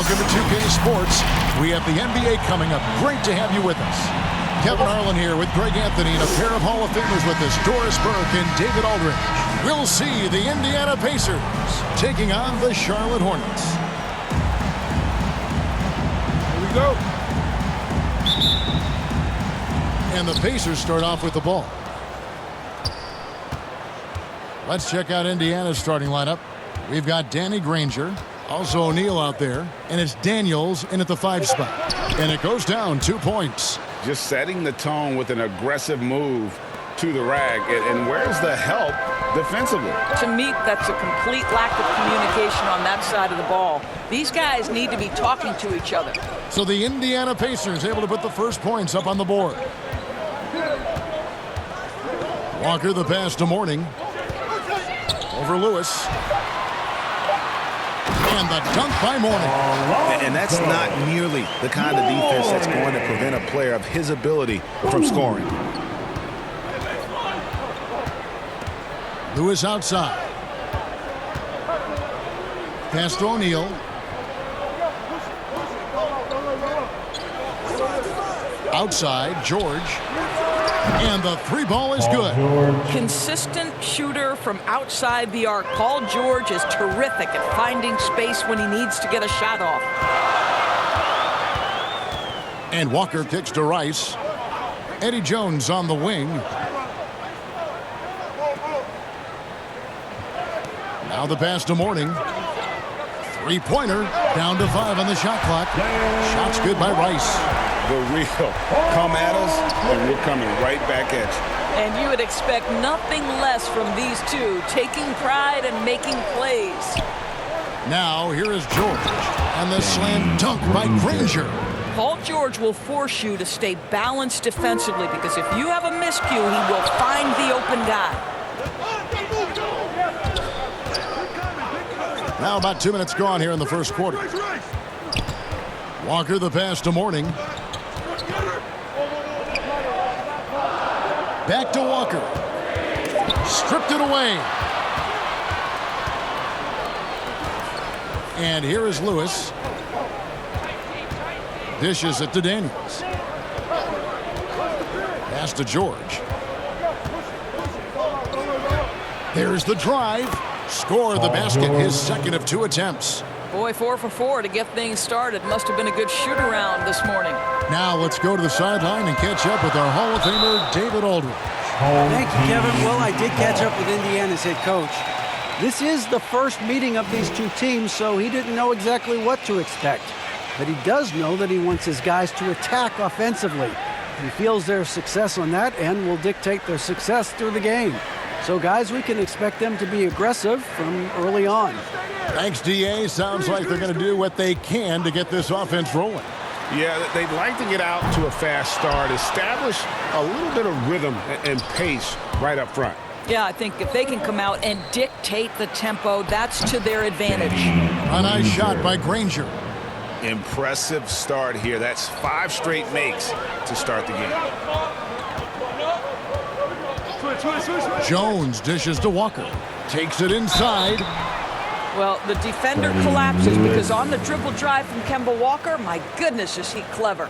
Welcome to 2K Sports. We have the NBA coming up. Great to have you with us. Kevin Harlan here with Greg Anthony and a pair of Hall of Famers with us, Doris Burke and David Aldridge. We'll see the Indiana Pacers taking on the Charlotte Hornets. Here we go. And the Pacers start off with the ball. Let's check out Indiana's starting lineup. We've got Danny Granger. Also O'Neal out there, and it's Daniels in at the 5 spot. And it goes down 2 points. Just setting the tone with an aggressive move to the rag. And where's the help defensively? To me, that's a complete lack of communication on that side of the ball. These guys need to be talking to each other. So the Indiana Pacers able to put the first points up on the board. Walker the pass to Mourning. Over Lewis. And the dunk by Mourning. And that's not nearly the kind of defense that's going to prevent a player of his ability from scoring. Lewis outside. Pass to O'Neal. Outside, George. And the 3 ball is good. Consistent shooter from outside the arc. Paul George is terrific at finding space when he needs to get a shot off. And Walker kicks to Rice. Eddie Jones on the wing. Now the pass to Mourning. 3-pointer. Down to 5 on the shot clock. Shots good by Rice. The real come at us, and we're coming right back at you. And you would expect nothing less from these two, taking pride and making plays. Now here is George, and the slam dunk by Granger. Paul George will force you to stay balanced defensively, because if you have a miscue, he will find the open guy. Now about 2 minutes gone here in the first quarter. Walker the pass to Mourning. Back to Walker. Stripped it away. And here is Lewis. Dishes it to Daniels. Pass to George. There's the drive. Score the basket, his second of 2 attempts. Boy, 4 for 4 to get things started. Must have been a good shoot-around this morning. Now let's go to the sideline and catch up with our Hall of Famer, David Aldridge. Thank you, Kevin. Well, I did catch up with Indiana's head coach. This is the first meeting of these two teams, so he didn't know exactly what to expect. But he does know that he wants his guys to attack offensively. He feels their success on that end will dictate their success through the game. So, guys, we can expect them to be aggressive from early on. Thanks, D.A. Sounds like they're going to do what they can to get this offense rolling. Yeah, they'd like to get out to a fast start, establish a little bit of rhythm and pace right up front. Yeah, I think if they can come out and dictate the tempo, that's to their advantage. A nice shot by Granger. Impressive start here. That's 5 straight makes to start the game. Jones dishes to Walker. Takes it inside. Well, the defender collapses because on the dribble drive from Kemba Walker, my goodness, is he clever.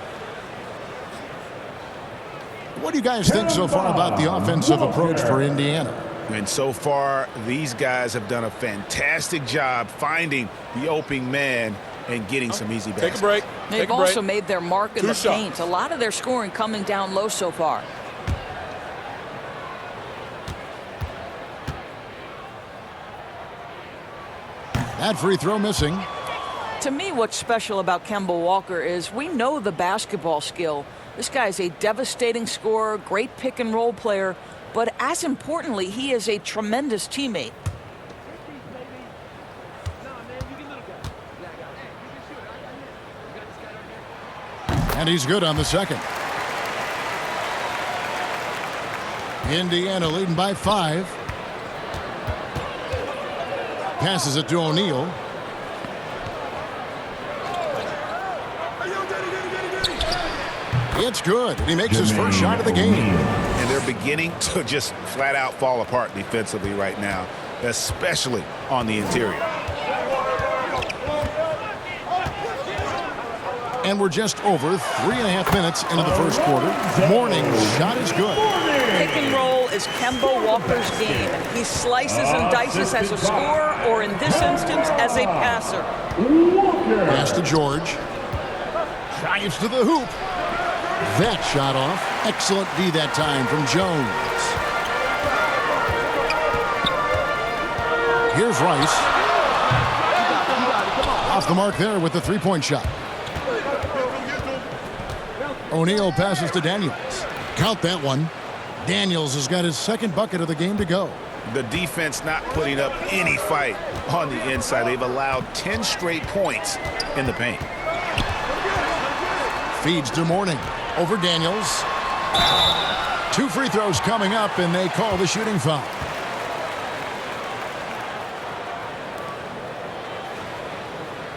What do you guys think so far about the offensive approach for Indiana? And so far, these guys have done a fantastic job finding the open man and getting some easy baskets. Take a break. They've also made their mark in the shots. paint. A lot of their scoring coming down low so far. That free throw missing. To me, what's special about Kemba Walker is we know the basketball skill. This guy's a devastating scorer, great pick-and-roll player, but as importantly, he is a tremendous teammate. And he's good on the second. Indiana leading by 5. Passes it to O'Neal. It's good. He makes his first shot of the game. And they're beginning to just flat out fall apart defensively right now, especially on the interior. And we're just over 3.5 minutes into the first quarter. Morning's shot is good. Pick and roll is Kemba Walker's game. He slices and dices as a scorer, or in this instance, as a passer. Pass to George. Drives to the hoop. That shot off. Excellent D that time from Jones. Here's Rice. Off the mark there with the three-point shot. O'Neal passes to Daniels. Count that one. Daniels has got his second bucket of the game to go. The defense not putting up any fight on the inside. They've allowed 10 straight points in the paint. Feeds to Morning. Over Daniels. 2 free throws coming up, and they call the shooting foul.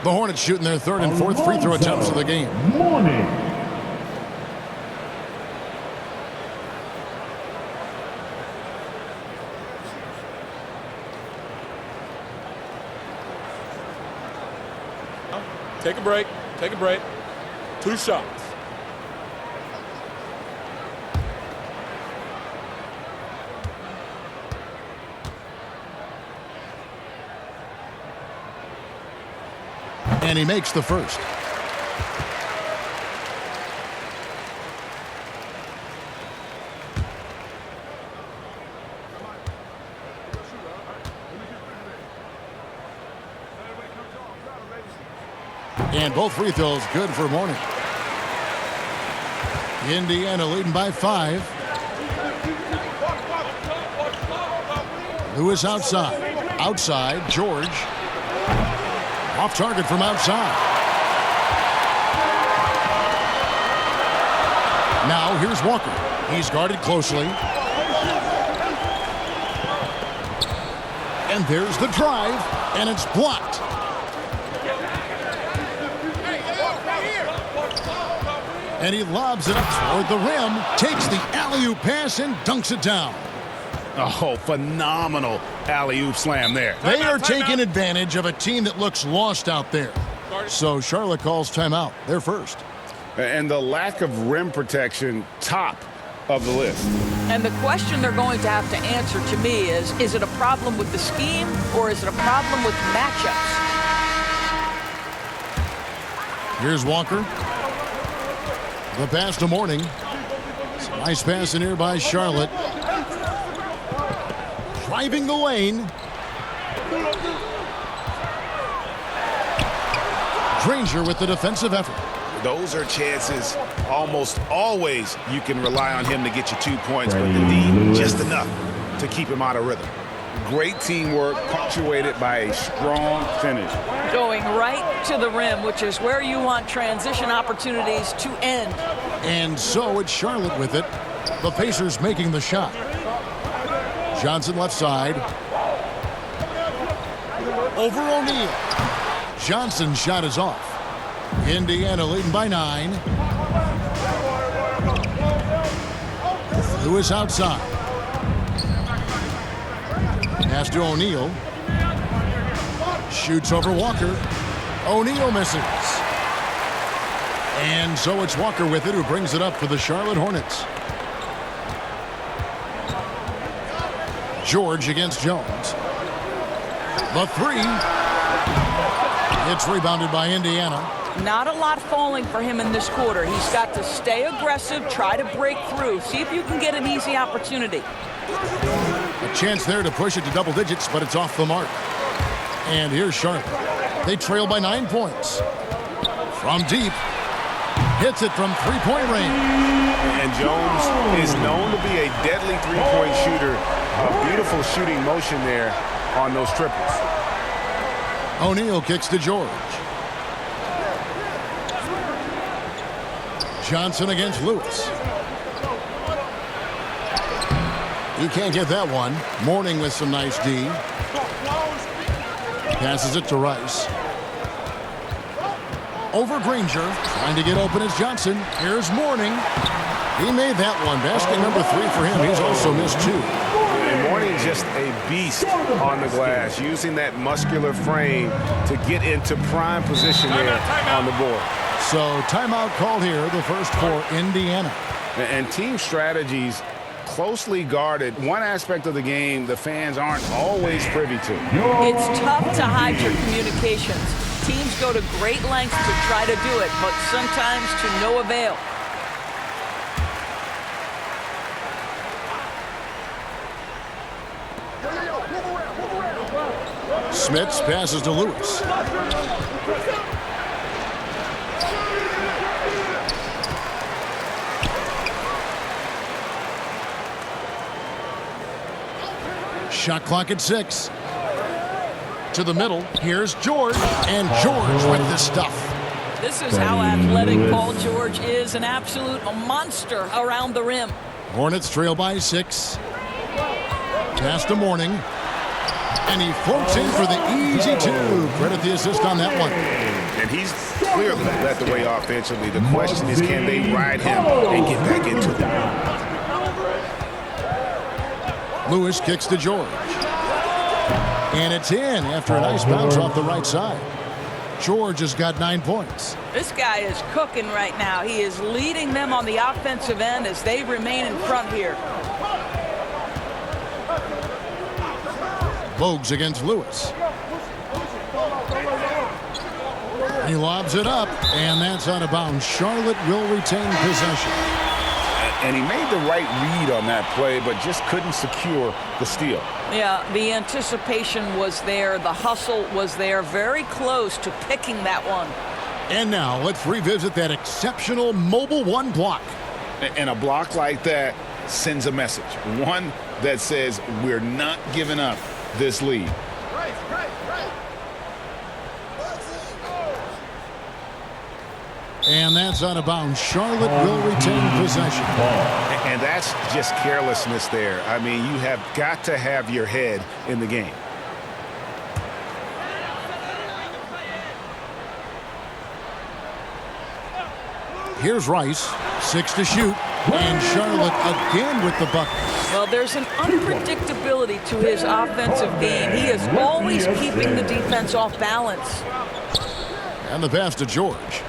The Hornets shooting their third and fourth free throw attempts of the game. Morning. Take a break. Take a break. 2 shots. And he makes the first. And both free throws good for Morning. Indiana leading by 5. Lewis outside. Outside, George. Off target from outside. Now here's Walker. He's guarded closely. And there's the drive, and it's blocked. And he lobs it up toward the rim, takes the alley-oop pass and dunks it down. Oh, phenomenal alley-oop slam there. They are taking advantage of a team that looks lost out there. So Charlotte calls timeout. They're first. And the lack of rim protection, top of the list. And the question they're going to have to answer to me is it a problem with the scheme, or is it a problem with matchups? Here's Walker. The pass to Morning. Some nice pass in here by Charlotte. Driving the lane. Granger with the defensive effort. Those are chances almost always you can rely on him to get you 2 points, but the D just enough to keep him out of rhythm. Great teamwork punctuated by a strong finish. Going right to the rim, which is where you want transition opportunities to end. And so it's Charlotte with it. The Pacers making the shot. Johnson left side. Over O'Neal. Johnson's shot is off. Indiana leading by 9. Lewis outside. Pass to O'Neal. Shoots over Walker. O'Neal misses. And so it's Walker with it, who brings it up for the Charlotte Hornets. George against Jones. The 3. It's rebounded by Indiana. Not a lot falling for him in this quarter. He's got to stay aggressive, try to break through, see if you can get an easy opportunity. A chance there to push it to double digits, but it's off the mark. And here's Charlotte. They trail by 9 points. From deep. Hits it from three-point range. And Jones is known to be a deadly three-point shooter. A beautiful shooting motion there on those triples. O'Neal kicks to George. Johnson against Lewis. He can't get that one. Morning with some nice D. Passes it to Rice. Over Granger. Trying to get open as Johnson. Here's Morning. He made that one. Basket number 3 for him. He's also missed 2. And Morning just a beast on the glass, using that muscular frame to get into prime position there on the board. So timeout called here, the first for Indiana. And team strategies closely guarded. One aspect of the game the fans aren't always privy to. It's tough to hide your communications. Teams go to great lengths to try to do it, but sometimes to no avail. Smits passes to Lewis. Shot clock at 6. To the middle. Here's George. And George with the stuff. This is how athletic Paul George is, an absolute monster around the rim. Hornets trail by 6. Pass to Mourning. And he floats in for the easy 2. Credit the assist on that one. And he's clearly led the way offensively. The question is, can they ride him and get back into it? Lewis kicks to George. And it's in after a nice bounce off the right side. George has got 9 points. This guy is cooking right now. He is leading them on the offensive end as they remain in front here. Bogues against Lewis. He lobs it up, and that's out of bounds. Charlotte will retain possession. And he made the right read on that play, but just couldn't secure the steal. Yeah, the anticipation was there. The hustle was there. Very close to picking that one. And now let's revisit that exceptional mobile 1 block. And a block like that sends a message. One that says we're not giving up this lead. And that's out of bounds. Charlotte will retain possession. And that's just carelessness there. I mean, you have got to have your head in the game. Here's Rice. 6 to shoot. And Charlotte again with the bucket. Well, there's an unpredictability to his offensive game. He is always keeping the defense off balance. And the pass to George.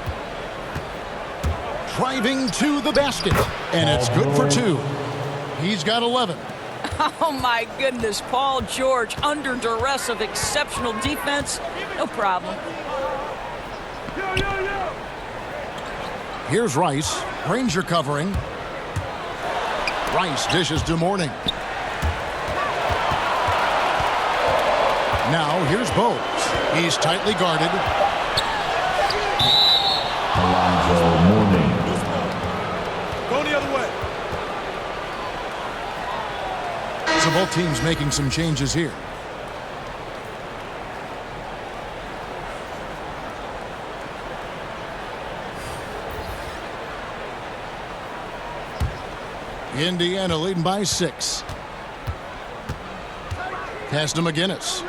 Driving to the basket. And it's good for 2. He's got 11. Oh, my goodness. Paul George under duress of exceptional defense. No problem. Here's Rice. Granger covering. Rice dishes to Mourning. Now here's Bogues. He's tightly guarded. Mourning. Go the other way. So both teams making some changes here. Indiana leading by 6. Pass to McGinnis.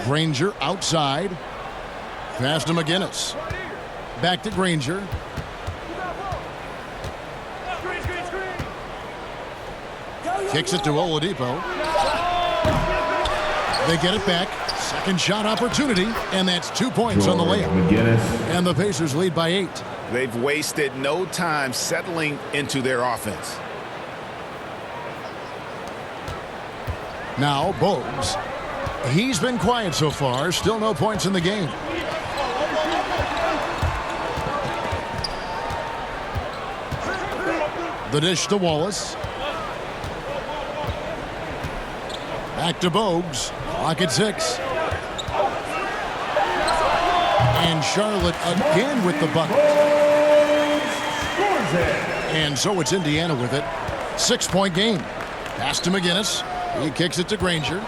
Granger outside. Pass to McGinnis. Back to Granger. Kicks it to Oladipo. They get it back. Second shot opportunity, and that's 2 points on the layup. And the Pacers lead by 8. They've wasted no time settling into their offense. Now Bogues. He's been quiet so far. Still no points in the game. The dish to Wallace. Back to Bogues. Clock at 6. And Charlotte again with the bucket. And so it's Indiana with it. 6-point game. Pass to McGinnis. He kicks it to Granger.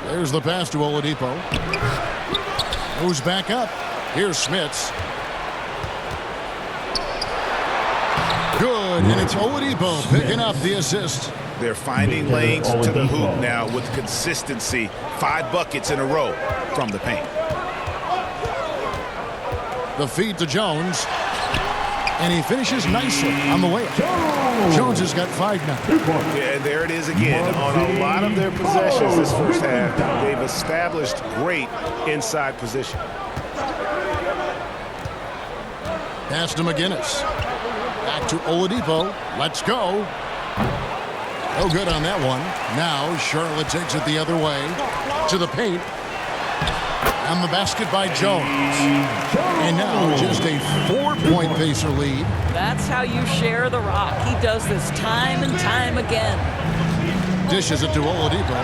There's the pass to Oladipo. Moves back up. Here's Smits. Good, and it's Oladipo picking up the assist. They're finding lanes to the hoop now with consistency. 5 buckets in a row from the paint. The feed to Jones. And he finishes nicely on the layup. Jones has got 5 now. Yeah, and there it is again. On a lot of their possessions this first half, they've established great inside position. Pass to McGinnis. Back to Oladipo. Let's go. No good on that one. Now Charlotte takes it the other way to the paint. And the basket by Jones. And now just a 4-point Pacer lead. That's how you share the rock. He does this time and time again. Dishes it to Oladipo.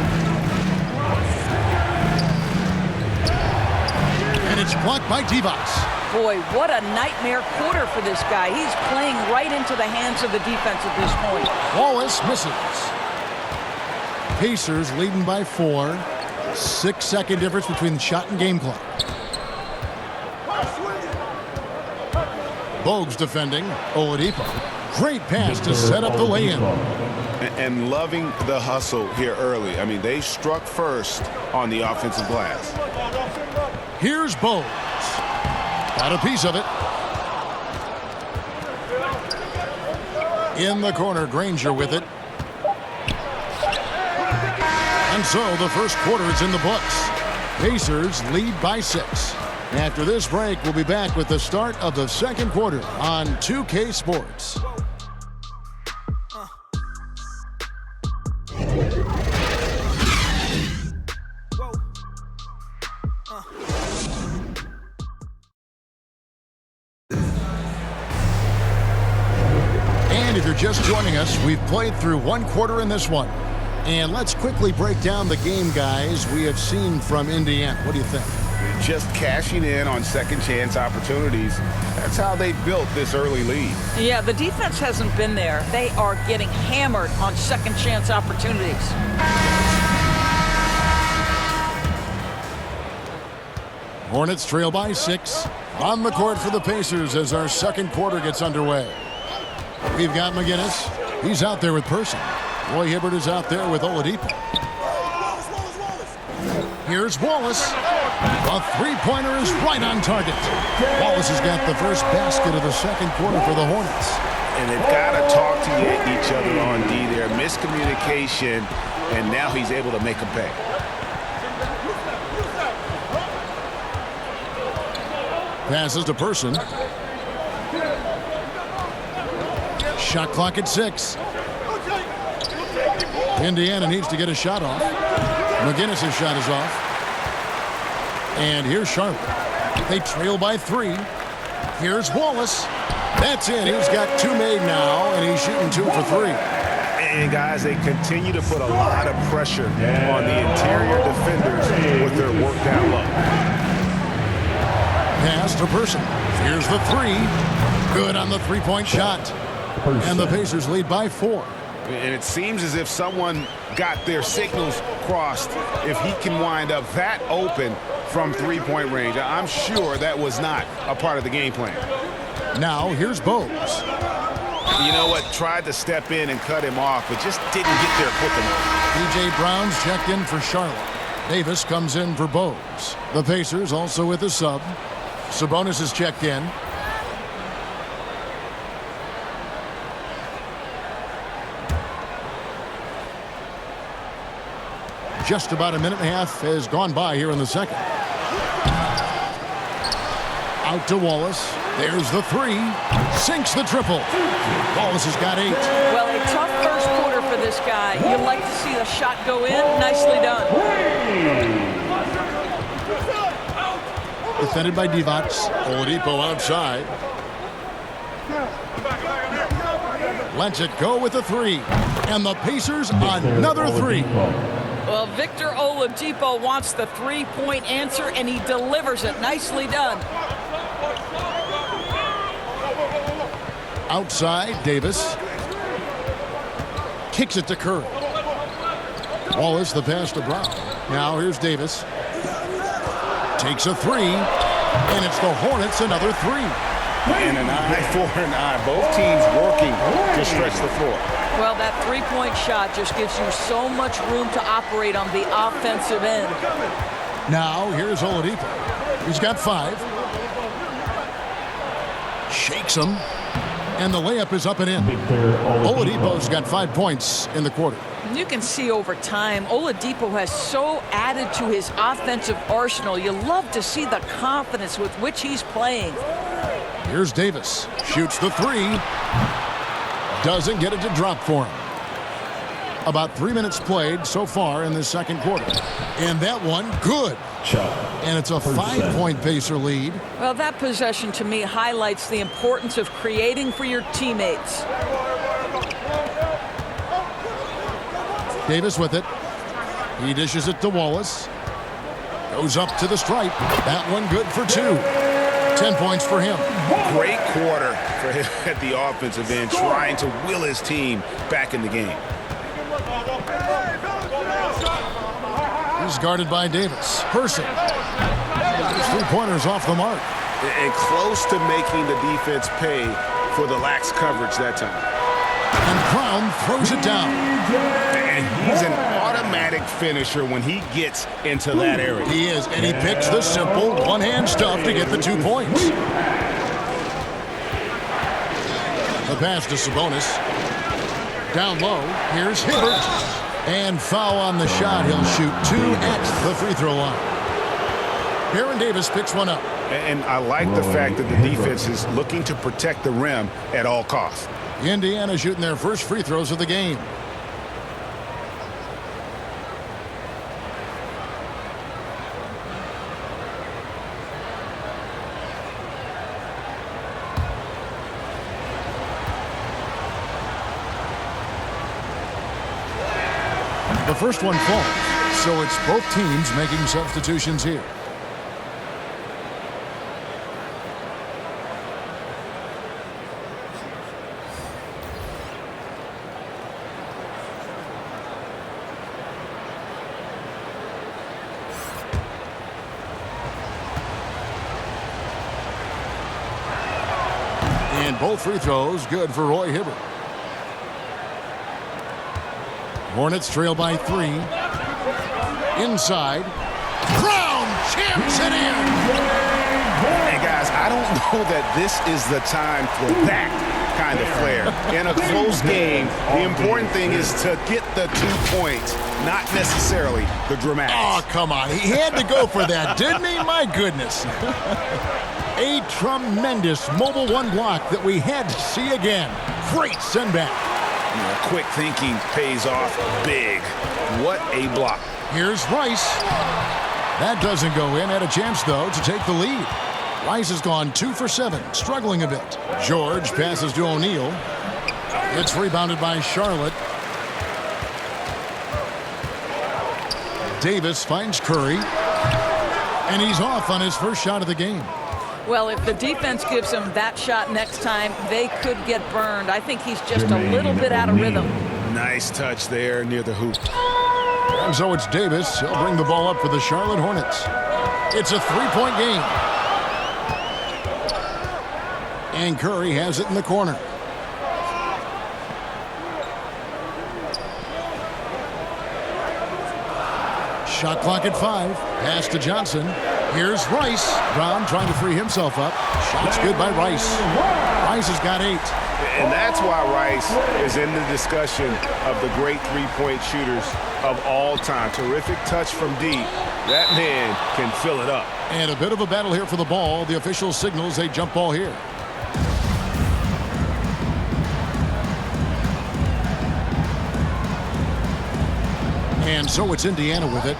And it's blocked by Divac. Boy, what a nightmare quarter for this guy. He's playing right into the hands of the defense at this point. Wallace misses. Pacers leading by 4. 6-second difference between the shot and game clock. Bogues defending. Oladipo. Great pass to set up the lay-in. And loving the hustle here early. I mean, they struck first on the offensive glass. Here's Bogues. Got a piece of it. In the corner, Granger with it. And so the first quarter is in the books. Pacers lead by 6. After this break, we'll be back with the start of the second quarter on 2K Sports. And if you're just joining us, we've played through 1 quarter in this one. And let's quickly break down the game, guys, we have seen from Indiana. What do you think? Just cashing in on second chance opportunities. That's how they built this early lead. Yeah, the defense hasn't been there. They are getting hammered on second chance opportunities. Hornets trail by 6. On the court for the Pacers as our second quarter gets underway. We've got McGinnis. He's out there with Person. Roy Hibbert is out there with Oladipo. Here's Wallace. A three-pointer is right on target. Wallace has got the first basket of the second quarter for the Hornets. And they've got to talk to each other on D there. Miscommunication, and now he's able to make them pay. Passes to Person. Shot clock at 6. Indiana needs to get a shot off. McGinnis' shot is off. And here's Charlotte. They trail by 3. Here's Wallace. That's in. He's got 2 made now, and he's shooting 2 for 3. And guys, they continue to put a lot of pressure on the interior defenders with their work down low. Pass to Person. Here's the 3. Good on the three-point shot. And the Pacers lead by 4. And it seems as if someone got their signals crossed. If he can wind up that open from three-point range, I'm sure that was not a part of the game plan. Now here's Bogues. You know what? Tried to step in and cut him off, but just didn't get there quick enough. P.J. Brown's checked in for Charlotte. Davis comes in for Bogues. The Pacers also with a sub. Sabonis is checked in. Just about a minute and a half has gone by here in the second. Out to Wallace. There's the 3. Sinks the triple. Wallace has got 8. Well, a tough first quarter for this guy. You'd like to see the shot go in. Nicely done. Defended by Divac. Oladipo outside. Lets it go with the 3. And the Pacers another 3. Well, Victor Oladipo wants the three-point answer, and he delivers it. Nicely done. Outside, Davis. Kicks it to Curry. Wallace, the pass to Brown. Now here's Davis. Takes a 3. And it's the Hornets, another 3. And an eye for an eye. Both teams working to stretch the floor. Well, that three-point shot just gives you so much room to operate on the offensive end. Now, here's Oladipo. He's got 5. Shakes him. And the layup is up and in. Oladipo's got 5 points in the quarter. You can see over time, Oladipo has so added to his offensive arsenal. You love to see the confidence with which he's playing. Here's Davis. Shoots the three. Doesn't get it to drop for him. About 3 minutes played so far in the second quarter. And that one, good. And it's a 5-point Pacer lead. Well, that possession to me highlights the importance of creating for your teammates. Davis with it. He dishes it to Wallace. Goes up to the stripe. That one good for 2. 10 points for him. Great quarter for him at the offensive end, trying to will his team back in the game. He's guarded by Davis. Person. His 3-pointers off the mark. And close to making the defense pay for the lax coverage that time. And Brown throws it down. And he's an automatic finisher when he gets into that area. He is, and he picks the simple one-hand stuff to get the 2 points. The pass to Sabonis. Down low, here's Hibbert. And foul on the shot. He'll shoot 2 at the free throw line. Baron Davis picks one up. And I like the fact that the defense is looking to protect the rim at all costs. Indiana shooting their first free throws of the game. The first one falls, so it's both teams making substitutions here. And both free throws good for Roy Hibbert. Hornets trail by 3. Inside. Brown chips it in. Hey, guys, I don't know that this is the time for that kind of flair. In a close game, the important thing is to get the 2 points, not necessarily the dramatics. Oh, come on. He had to go for that, didn't he? My goodness. A tremendous mobile one block that we had to see again. Great send back. Quick thinking pays off big. What a block. Here's Rice. That doesn't go in. Had a chance, though, to take the lead. Rice has gone 2 for 7, struggling a bit. George passes to O'Neal. It's rebounded by Charlotte. Davis finds Curry. And he's off on his first shot of the game. Well, if the defense gives him that shot next time, they could get burned. I think he's just a little bit out of rhythm. Nice touch there near the hoop. And so it's Davis. He'll bring the ball up for the Charlotte Hornets. It's a 3-point game. And Curry has it in the corner. Shot clock at 5. Pass to Johnson. Here's Rice. Brown trying to free himself up. Shot's good by Rice. Rice has got 8. And that's why Rice is in the discussion of the great three-point shooters of all time. Terrific touch from deep. That man can fill it up. And a bit of a battle here for the ball. The official signals a jump ball here. And so it's Indiana with it.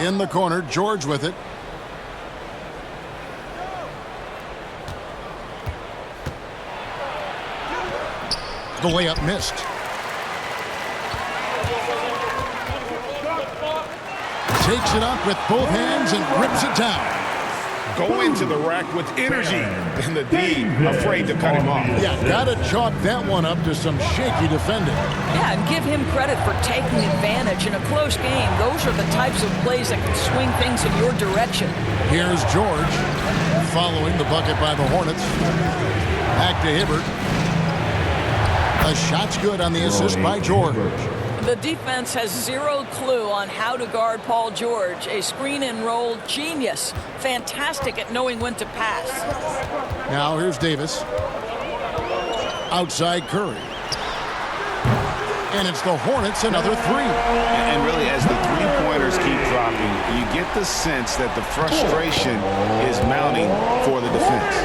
In the corner, George with it. The layup missed. Takes it up with both hands and rips it down. Go into the rack with energy, and the D afraid to cut him off. Yeah, gotta chalk that one up to some shaky defending. Yeah, and give him credit for taking advantage in a close game. Those are the types of plays that can swing things in your direction. Here's George following the bucket by the Hornets. Back to Hibbert. The shot's good on the assist by George. The defense has zero clue on how to guard Paul George. A screen and roll genius. Fantastic at knowing when to pass. Now here's Davis. Outside Curry. And it's the Hornets another three. And really, as the three-pointers keep dropping, you get the sense that the frustration is mounting for the defense.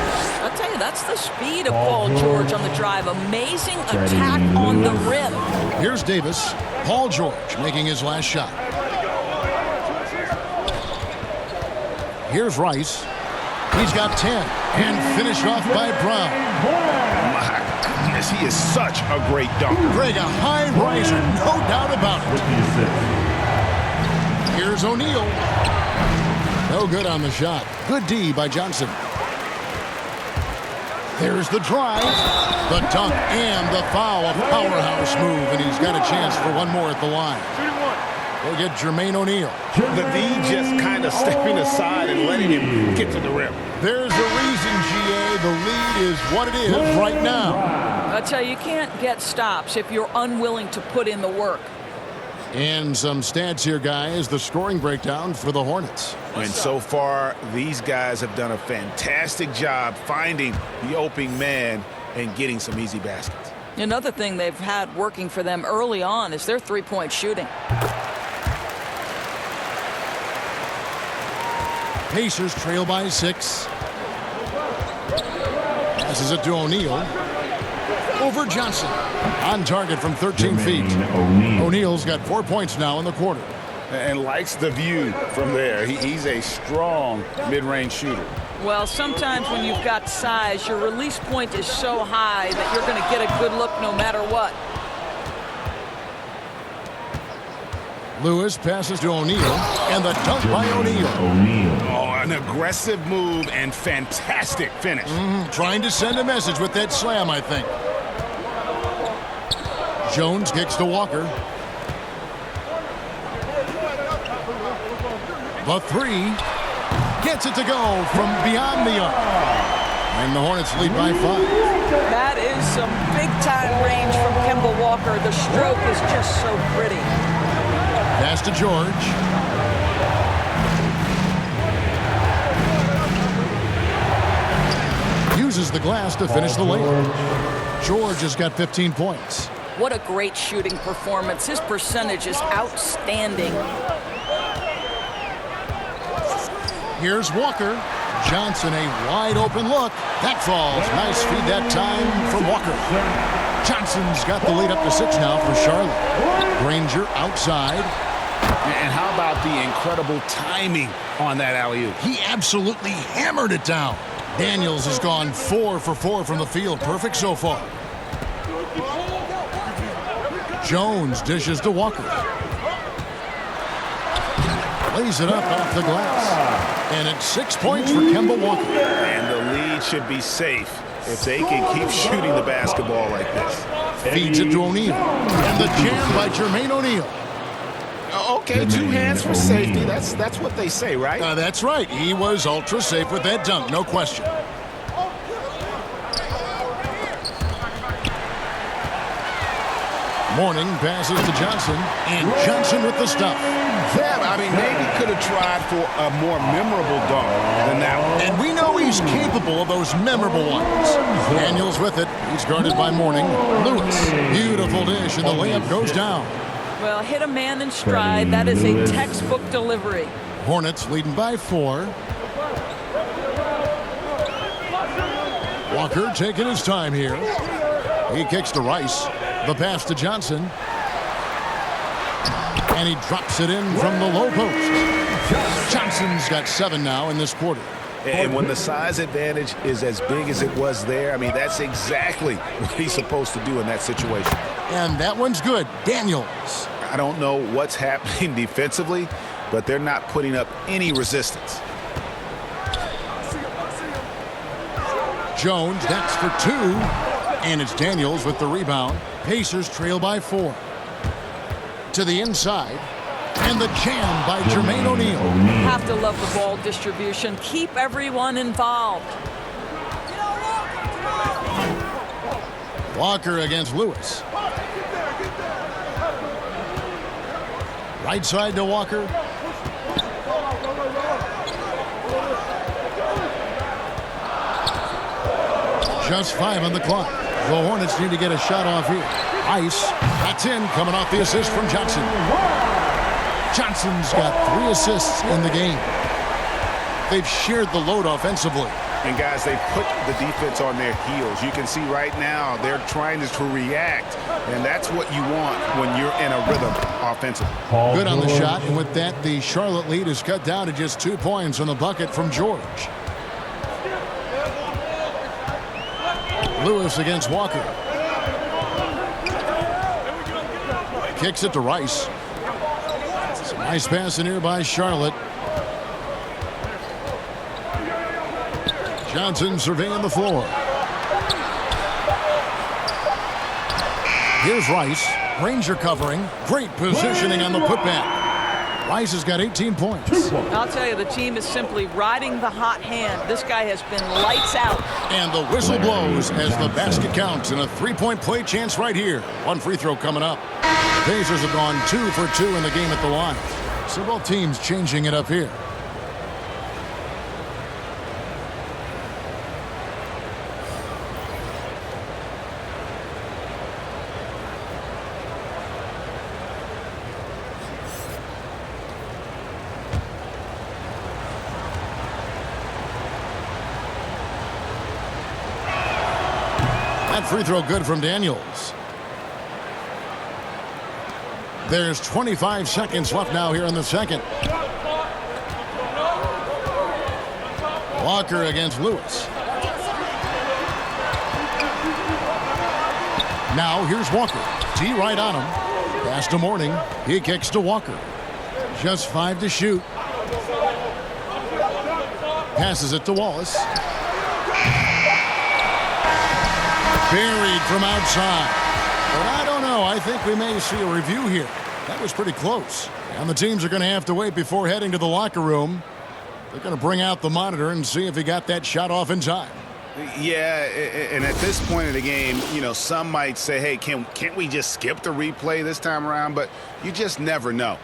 I'll tell you, that's the speed of Paul George on the drive. Amazing attack on the rim. Here's Davis. Paul George making his last shot. Here's Rice. He's got 10. And finished off by Brown. My goodness, he is such a great dunker. Greg, a high riser, no doubt about it. Here's O'Neal. No good on the shot. Good D by Johnson. There's the drive, the dunk, and the foul. A powerhouse move, and he's got a chance for one more at the line. We'll get Jermaine O'Neal. The D just kind of stepping aside and letting him get to the rim. There's a reason, GA. The lead is what it is right now. I'll tell you, you can't get stops if you're unwilling to put in the work. And some stats here, guys. The scoring breakdown for the Hornets. And so far, these guys have done a fantastic job finding the opening man and getting some easy baskets. Another thing they've had working for them early on is their three-point shooting. Pacers trail by 6. Passes it to O'Neal. Over Johnson. On target from 13 feet. O'Neal's got 4 points now in the quarter. And likes the view from there. He's a strong mid-range shooter. Well, sometimes when you've got size, your release point is so high that you're going to get a good look no matter what. Lewis passes to O'Neal, and the dunk by O'Neal. Oh, an aggressive move and fantastic finish. Trying to send a message with that slam, I think. Jones kicks to Walker. The three. Gets it to go from beyond the arc. And the Hornets lead by 5. That is some big-time range from Kemba Walker. The stroke is just so pretty. Pass to George. Uses the glass to finish the layup. George has got 15 points. What a great shooting performance. His percentage is outstanding. Here's Walker. Johnson, a wide open look. That falls. Nice feed that time from Walker. Johnson's got the lead up to 6 now for Charlotte. Granger outside. And how about the incredible timing on that alley-oop? He absolutely hammered it down. Daniels has gone 4 for 4 from the field. Perfect so far. Jones dishes to Walker. Lays it up off the glass. And it's 6 points for Kemba Walker. And the lead should be safe if they can keep shooting the basketball like this. Feeds it to O'Neal. And the jam by Jermaine O'Neal. Okay, 2 hands for safety. That's what they say, right? That's right. He was ultra safe with that dunk, no question. Morning passes to Johnson, and Johnson with the stop. Yeah, I mean, maybe could have tried for a more memorable dunk than that one. And we know he's capable of those memorable ones. Daniels with it. He's guarded by Morning. Lewis, beautiful dish, and the layup goes down. Well, hit a man in stride. That is a textbook delivery. Hornets leading by 4. Walker taking his time here. He kicks to Rice. The pass to Johnson. And he drops it in from the low post. Johnson's got 7 now in this quarter. And when the size advantage is as big as it was there, I mean, that's exactly what he's supposed to do in that situation. And that one's good. Daniels. I don't know what's happening defensively, but they're not putting up any resistance. Jones, that's for 2. And it's Daniels with the rebound. Pacers trail by 4. To the inside. And the jam by Jermaine O'Neal. Have to love the ball distribution. Keep everyone involved. Walker against Lewis. Right side to Walker. Just 5 on the clock. The Hornets need to get a shot off here. Ice, that's in, coming off the assist from Johnson. Johnson's got 3 assists in the game. They've shared the load offensively. And guys, they put the defense on their heels. You can see right now they're trying to react, and that's what you want when you're in a rhythm offensively. Good on the shot, and with that, the Charlotte lead is cut down to just 2 points on the bucket from George. Lewis against Walker. Kicks it to Rice. It's a nice pass in here by Charlotte. Johnson surveying the floor. Here's Rice. Ranger covering. Great positioning on the putback. Rice has got 18 points. I'll tell you, the team is simply riding the hot hand. This guy has been lights out. And the whistle blows as the basket counts, and a 3-point play chance right here. 1 free throw coming up. Pacers have gone 2 for 2 in the game at the line. So both teams changing it up here. That free throw good from Daniels. There's 25 seconds left now here in the second. Walker against Lewis. Now here's Walker. T right on him. Pass to Morning. He kicks to Walker. Just 5 to shoot. Passes it to Wallace. Buried from outside. But I don't know. I think we may see a review here. That was pretty close. And the teams are going to have to wait before heading to the locker room. They're going to bring out the monitor and see if he got that shot off in time. Yeah, and at this point in the game, you know, some might say, hey, can't we just skip the replay this time around? But you just never know.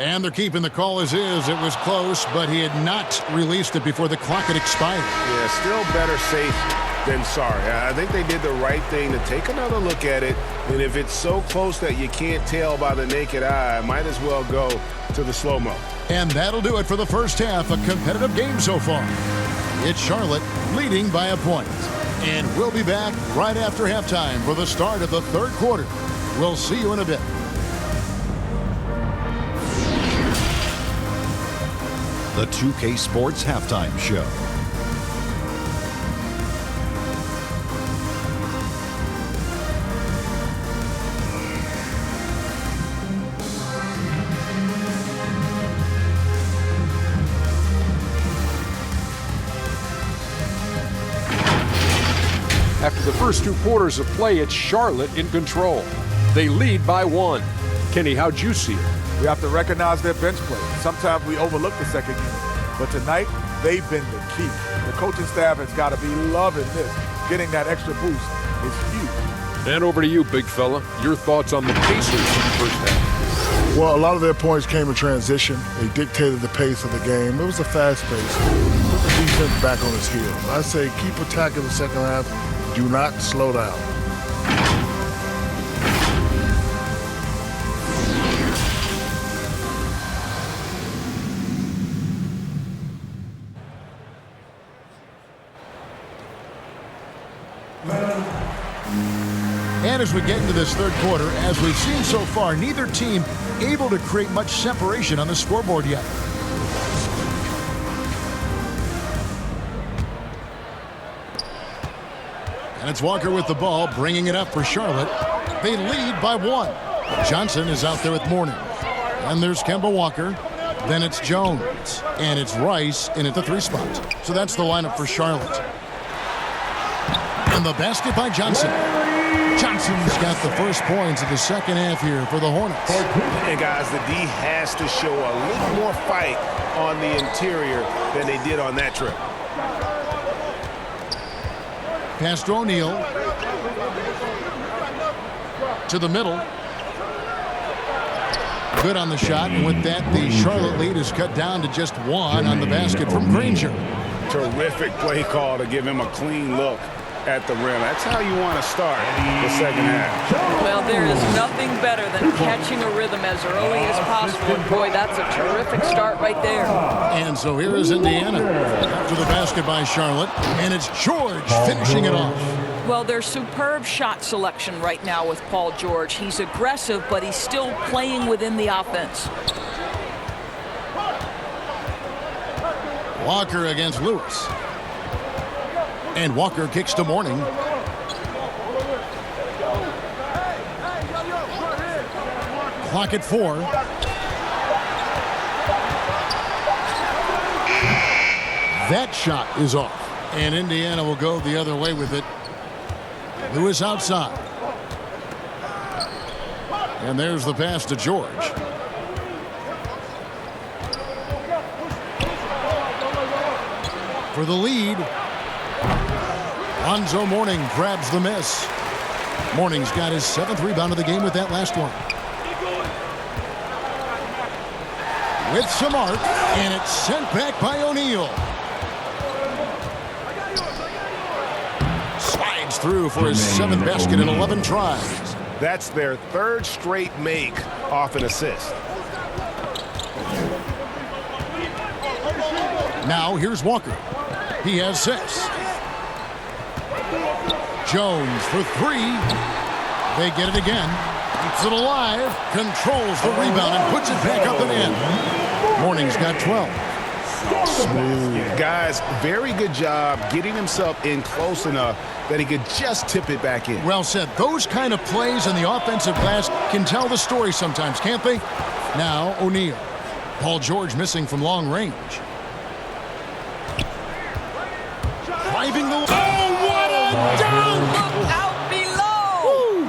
And they're keeping the call as is. It was close, but he had not released it before the clock had expired. Yeah, still better safe than sorry. I think they did the right thing to take another look at it. And if it's so close that you can't tell by the naked eye, might as well go to the slow-mo. And that'll do it for the first half. A competitive game so far. It's Charlotte leading by a point. And we'll be back right after halftime for the start of the third quarter. We'll see you in a bit. The 2K Sports Halftime Show. After the first 2 quarters of play, it's Charlotte in control. They lead by 1. Kenny, how'd you see it? We have to recognize their bench play. Sometimes we overlook the second unit. But tonight, they've been the key. The coaching staff has got to be loving this. Getting that extra boost is huge. And over to you, big fella. Your thoughts on the Pacers in the first half? Well, a lot of their points came in transition. They dictated the pace of the game. It was a fast pace. Put the defense back on its heels. I say keep attacking the second half. Do not slow down. And as we get into this third quarter, as we've seen so far, neither team able to create much separation on the scoreboard yet. And it's Walker with the ball, bringing it up for Charlotte. They lead by 1. Johnson is out there with Morning. And there's Kemba Walker. Then it's Jones. And it's Rice in at the 3 spot. So that's the lineup for Charlotte. And the basket by Johnson. Johnson's got the first points of the second half here for the Hornets. And guys, the D has to show a little more fight on the interior than they did on that trip. Pass to O'Neal. To the middle. Good on the shot, and with that, the Charlotte lead is cut down to just 1 on the basket from Granger. Terrific play call to give him a clean look at the rim. That's how you want to start the second half. Well, there is nothing better than catching a rhythm as early as possible. And boy, that's a terrific start right there. And so here is Indiana after the basket by Charlotte, and it's George finishing it off. Well, there's superb shot selection right now with Paul George. He's aggressive, but he's still playing within the offense. Walker against Lewis. And Walker kicks to Mourning. Clock at 4. That shot is off. And Indiana will go the other way with it. Lewis outside. And there's the pass to George. For the lead, Lonzo Mourning grabs the miss. Mourning's got his 7th rebound of the game with that last one. With some arc, and it's sent back by O'Neal. Slides through for his 7th basket in 11 tries. That's their 3rd straight make off an assist. Now here's Walker. He has 6. Jones for 3. They get it again. Keeps it alive. Controls the rebound and puts it back up and in. Mourning's got 12. Smooth. Guys, very good job getting himself in close enough that he could just tip it back in. Well said. Those kind of plays in the offensive glass can tell the story sometimes, can't they? Now O'Neal. Paul George missing from long range. Driving the... Oh, what a dunk! Look out below!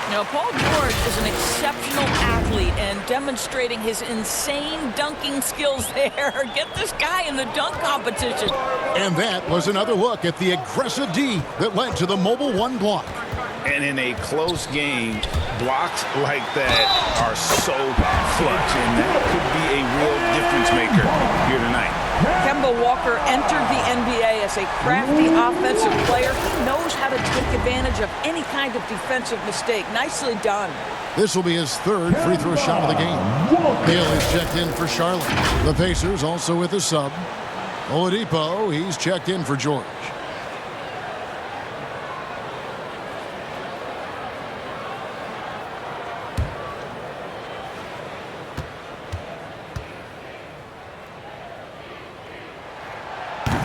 Now, Paul George is an exceptional athlete and demonstrating his insane dunking skills there. Get this guy in the dunk competition. And that was another look at the aggressive D that led to the mobile 1 block. And in a close game, blocks like that are so clutch, and that could be a real difference maker here tonight. Kemba Walker entered the NBA as a crafty offensive player. He knows how to take advantage of any kind of defensive mistake. Nicely done. This will be his 3rd free throw shot of the game. Hill is checked in for Charlotte. The Pacers also with a sub. Oladipo, he's checked in for George.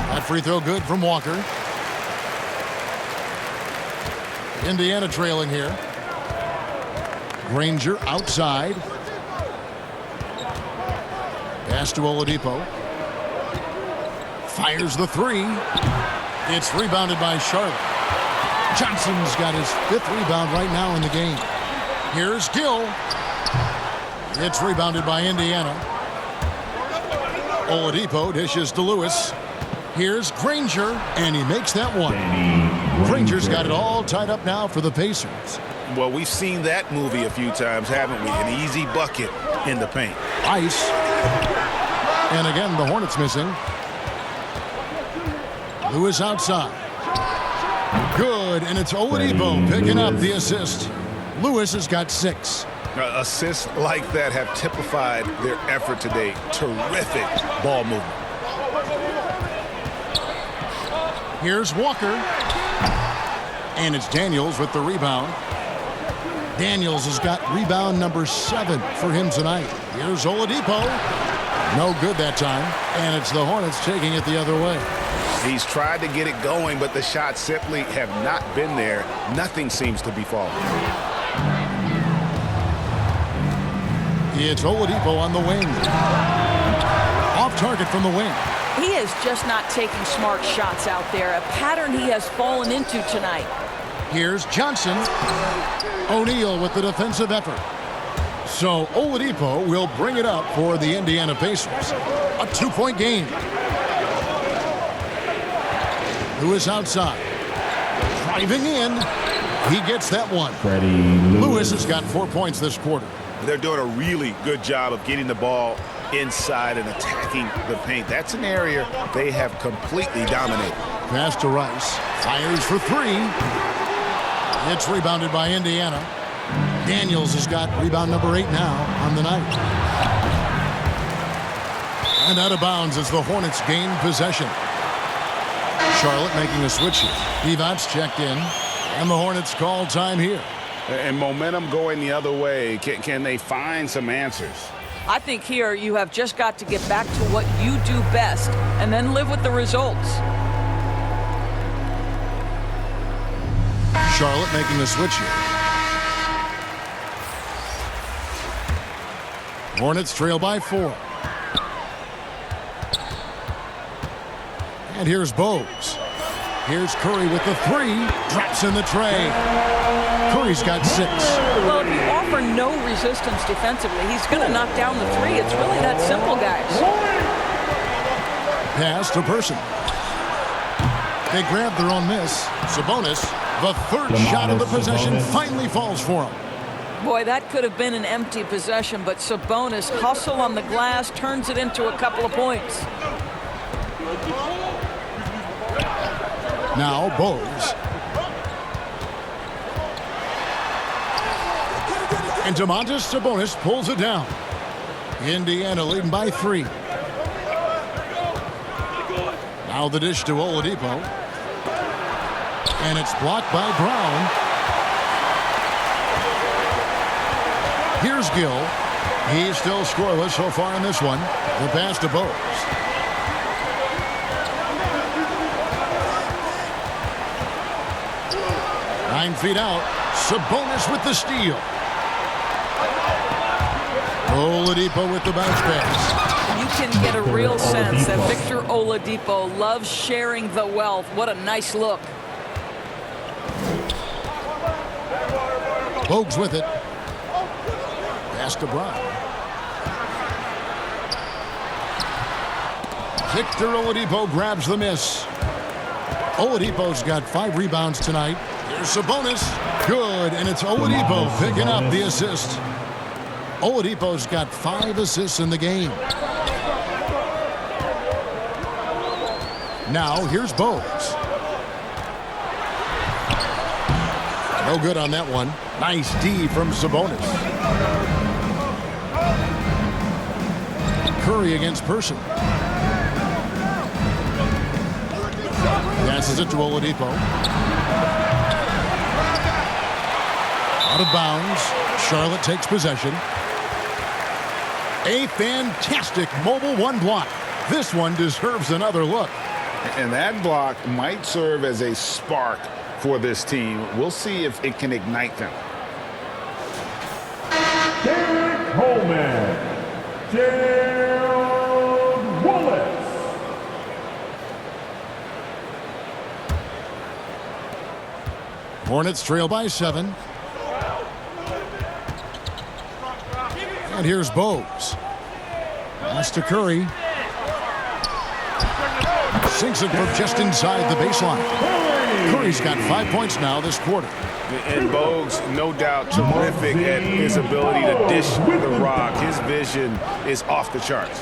That free throw good from Walker. Indiana trailing here. Granger outside. Pass to Oladipo. Fires the 3. It's rebounded by Charlotte. Johnson's got his 5th rebound right now in the game. Here's Gill. It's rebounded by Indiana. Oladipo dishes to Lewis. Here's Granger, and he makes that one. Granger's got it all tied up now for the Pacers. Well, we've seen that movie a few times, haven't we? An easy bucket in the paint. Ice. And again, the Hornets missing. Lewis outside. Good, and it's Oladipo picking up the assist. Lewis has got 6. Assists like that have typified their effort today. Terrific ball movement. Here's Walker. And it's Daniels with the rebound. Daniels has got rebound number 7 for him tonight. Here's Oladipo. No good that time. And it's the Hornets taking it the other way. He's tried to get it going, but the shots simply have not been there. Nothing seems to be falling. It's Oladipo on the wing. Off target from the wing. He is just not taking smart shots out there, a pattern he has fallen into tonight. Here's Johnson. O'Neal with the defensive effort. So Oladipo will bring it up for the Indiana Pacers. A 2-point game. who is outside. Driving in. He gets that one. Lewis has got 4 points this quarter. They're doing a really good job of getting the ball inside and attacking the paint. That's an area they have completely dominated. Pass to Rice. Fires for three. It's rebounded by Indiana. Daniels has got rebound number 8 now on the night. And out of bounds as the Hornets gain possession. Charlotte making a switch here. Evans checked in. And the Hornets call time here. And momentum going the other way. Can they find some answers? I think here you have just got to get back to what you do best and then live with the results. Charlotte making a switch here. Hornets trail by 4. And here's Bogues. Here's Curry with the 3. Drops in the tray. Curry's got 6. Well, if you offer no resistance defensively, he's going to knock down the 3. It's really that simple, guys. Pass to Person. They grab their own miss. Sabonis, the third shot of the possession, finally falls for him. Boy, that could have been an empty possession, but Sabonis hustle on the glass, turns it into a couple of points. Now Bogues. And Domantas Sabonis pulls it down. Indiana leading by 3. Now the dish to Oladipo. And it's blocked by Brown. Here's Gill. He's still scoreless so far in this one. The pass to Bogues. Nine feet out. Sabonis with the steal. Oladipo with the bounce pass. You can get a real sense that Victor Oladipo loves sharing the wealth. What a nice look. Bogues with it. Pass to Brown. Victor Oladipo grabs the miss. Oladipo's got 5 rebounds tonight. Here's Sabonis. Good, and it's Oladipo picking up the assist. Oladipo's got 5 assists in the game. Now here's Bogues. No good on that one. Nice D from Sabonis. Curry against Person. Passes it to Oladipo. Out of bounds. Charlotte takes possession. A fantastic mobile 1 block. This one deserves another look. And that block might serve as a spark for this team. We'll see if it can ignite them. Derek Coleman. Gerald Wallace. Hornets trail by 7. And here's Bogues. Pass to Curry. Sinks it from just inside the baseline. Curry's got 5 points now this quarter. And Bogues, no doubt, terrific at his ability to dish the rock. His vision is off the charts.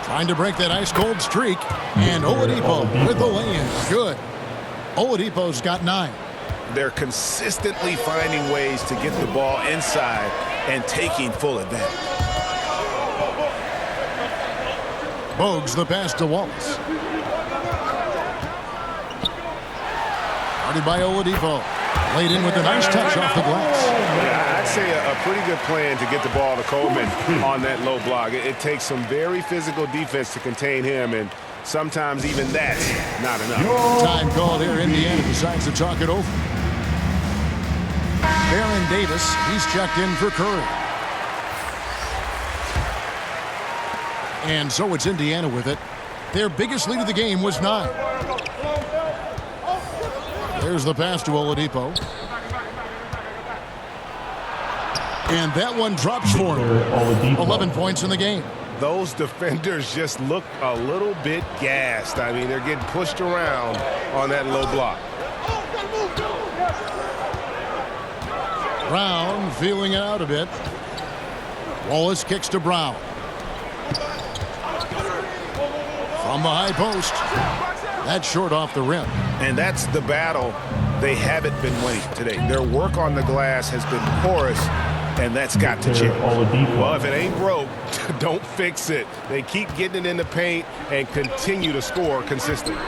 Trying to break that ice-cold streak. And Oladipo with the lay-in. Good. Oladipo's got 9. They're consistently finding ways to get the ball inside and taking full advantage. Bogues the pass to Wallace. Guarded by Oladipo. Laid in with a nice touch off the glass. Yeah, I'd say a pretty good plan to get the ball to Coleman on that low block. It takes some very physical defense to contain him, and sometimes even that's not enough. Time called here. Indiana decides to talk it over. Baron Davis, he's checked in for Curry. And so it's Indiana with it. Their biggest lead of the game was 9. There's the pass to Oladipo. And that one drops for him. 11 points in the game. those defenders just look a little bit gassed. I mean, they're getting pushed around on that low block. Brown feeling it out a bit. Wallace kicks to Brown. From the high post. That's short off the rim. And that's the battle they haven't been winning today. Their work on the glass has been porous, and that's got to change. Well, if it ain't broke, don't fix it. They keep getting it in the paint and continue to score consistently.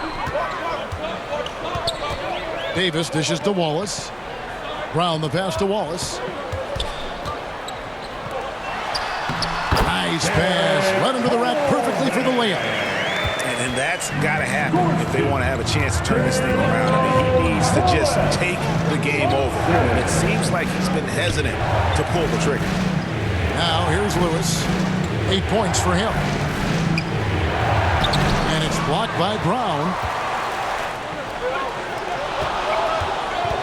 Davis dishes to Wallace. Brown the pass to Wallace. Nice pass. Right under the rack perfectly for the layup. And that's got to happen if they want to have a chance to turn this thing around. I mean, he needs to just take the game over. And it seems like he's been hesitant to pull the trigger. Now here's Lewis. 8 points for him. And it's blocked by Brown.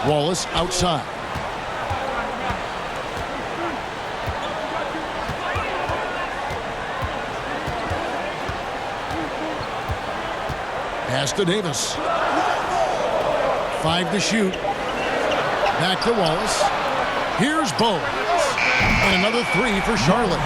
Wallace outside. Pass to Davis. 5 to shoot. Back to Wallace. Here's Bowles. And another 3 for Charlotte.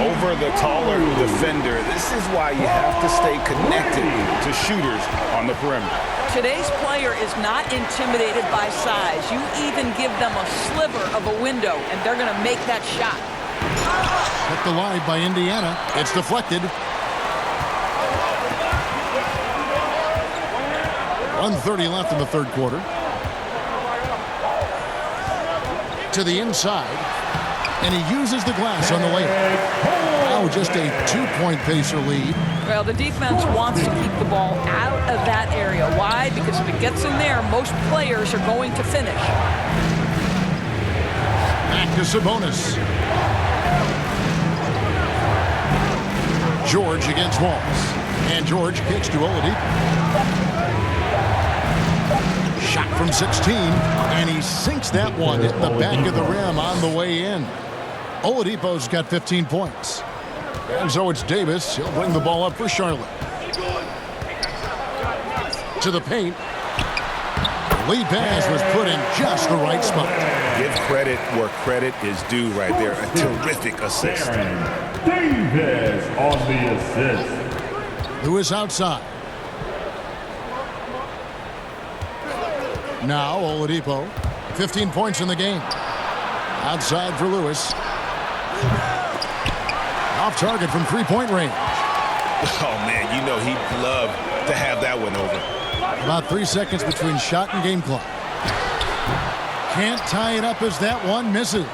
Over the taller defender. This is why you have to stay connected to shooters on the perimeter. Today's player is not intimidated by size. You even give them a sliver of a window, and they're going to make that shot. Kept alive by Indiana. It's deflected. 1:30 left in the third quarter. To the inside. And he uses the glass on the layup. Now just a 2-point Pacer lead. Well, the defense wants to keep the ball out of that area. Why? Because if it gets in there, most players are going to finish. Back to Sabonis. George against Wallace. And George kicks to Oladipo. Shot from 16, and he sinks that one, hitting the back of the rim on the way in. Oladipo's got 15 points. And so it's Davis. He'll bring the ball up for Charlotte. To the paint. Lead pass was put in just the right spot. Give credit where credit is due right there. A terrific assist. Davis on the assist. Lewis outside. Now Oladipo, 15 points in the game. Outside for Lewis. Off target from 3-point range. Oh, man, you know he'd love to have that one over. About 3 seconds between shot and game clock. Can't tie it up as that one misses.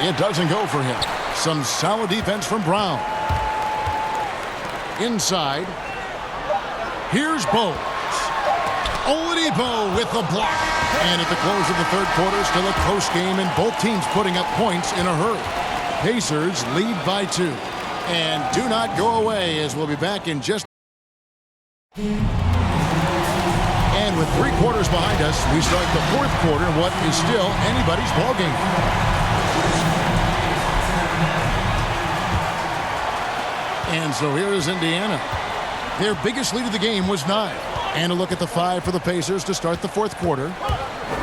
It doesn't go for him. Some solid defense from Brown. Inside. Here's Bowles. Oladipo with the block. And at the close of the third quarter, still a close game, and both teams putting up points in a hurry. Pacers lead by 2. And do not go away, as we'll be back in just... And with 3 quarters behind us, we start the fourth quarter in what is still anybody's ballgame. And so here is Indiana. Their biggest lead of the game was 9. And a look at the 5 for the Pacers to start the fourth quarter.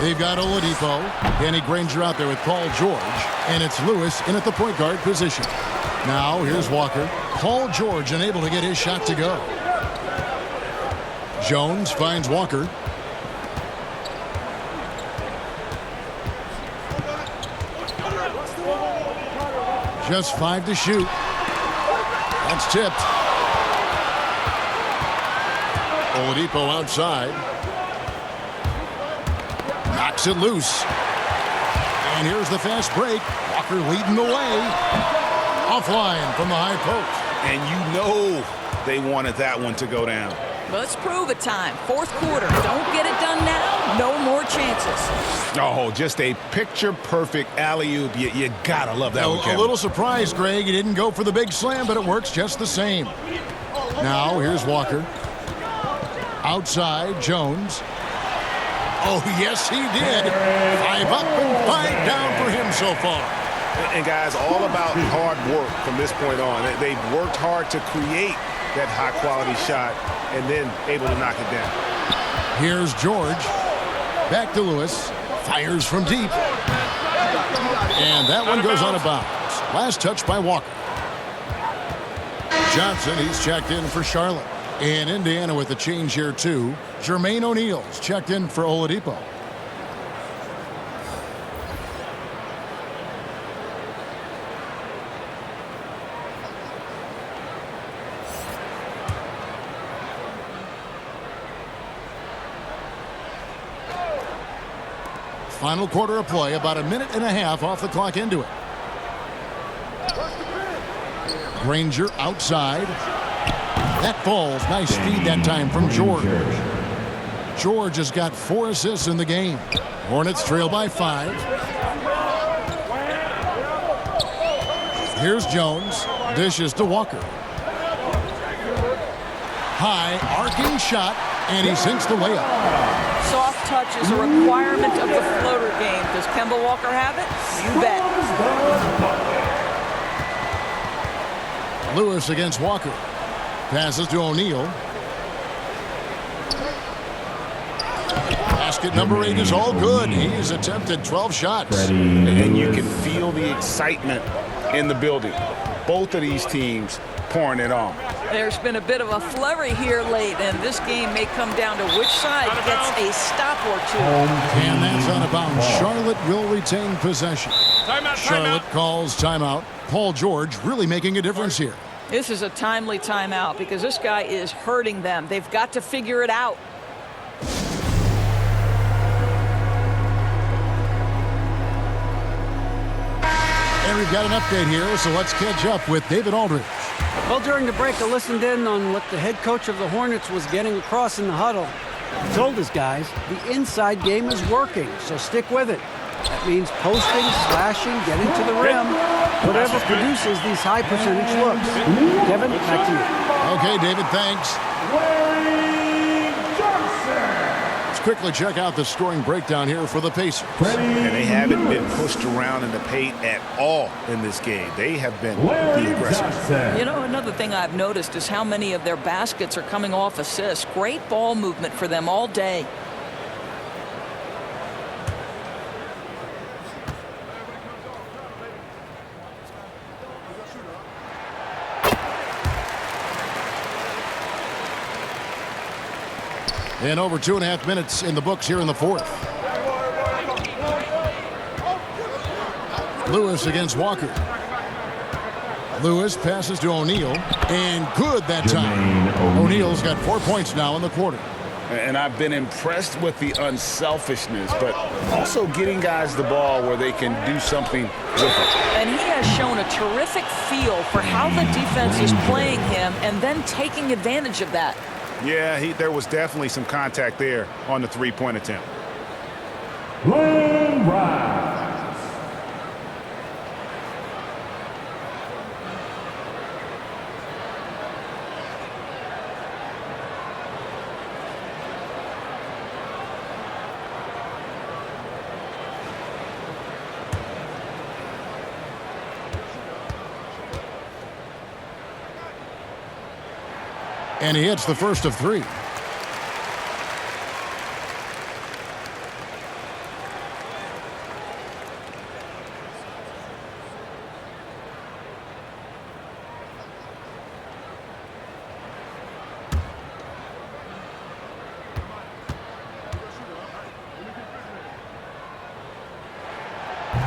They've got Oladipo, Danny Granger out there with Paul George, and it's Lewis in at the point guard position. Now here's Walker. Paul George unable to get his shot to go. Jones finds Walker. Just 5 to shoot. That's tipped. Oladipo outside. Knocks it loose. And here's the fast break. Walker leading the way. Offline from the high post. And you know they wanted that one to go down. Let's prove it time. Fourth quarter. Don't get it done now. No more chances. Oh, just a picture-perfect alley-oop. You gotta love that one, Kevin. A little surprised, Greg. He didn't go for the big slam, but it works just the same. Now, here's Walker. Outside, Jones. Oh, yes, he did. 5 up and 5 down for him so far. And guys, all about hard work from this point on. They've worked hard to create that high-quality shot and then able to knock it down. Here's George. Back to Lewis. Fires from deep. And that one goes out of bounds. Last touch by Walker. Johnson, he's checked in for Charlotte. And Indiana with a change here, too. Jermaine O'Neal's checked in for Oladipo. Final quarter of play, about a minute and a half off the clock into it. Granger outside. That falls. Nice feed that time from George. George has got 4 assists in the game. Hornets trail by 5. Here's Jones. Dishes to Walker. High arcing shot, and he sinks the layup. Soft touch is a requirement of the floater game. Does Kemba Walker have it? You bet. Lewis against Walker. Passes to O'Neal. Basket number 8 is all good. He's attempted 12 shots. And you can feel the excitement in the building. Both of these teams pouring it on. There's been a bit of a flurry here late, and this game may come down to which side gets a stop or two. And that's out of bounds. Charlotte will retain possession. Charlotte calls timeout. Paul George really making a difference here. This is a timely timeout because this guy is hurting them. They've got to figure it out. And we've got an update here, so let's catch up with David Aldridge. Well, during the break, I listened in on what the head coach of the Hornets was getting across in the huddle. He told his guys the inside game is working, so stick with it. That means posting, slashing, getting to the rim, whatever produces these high percentage looks. Kevin, back to you. Okay, David, thanks. Let's quickly check out the scoring breakdown here for the Pacers. And they haven't been pushed around in the paint at all in this game. They have been the aggressors. You know, another thing I've noticed is how many of their baskets are coming off assists. Great ball movement for them all day. And over 2.5 minutes in the books here in the fourth. Lewis against Walker. Lewis passes to O'Neal, and good that time. O'Neal's got 4 points now in the quarter. And I've been impressed with the unselfishness, but also getting guys the ball where they can do something with it. And he has shown a terrific feel for how the defense is playing him and then taking advantage of that. Yeah, there was definitely some contact there on the three-point attempt. Lane Rise. And he hits the first of 3.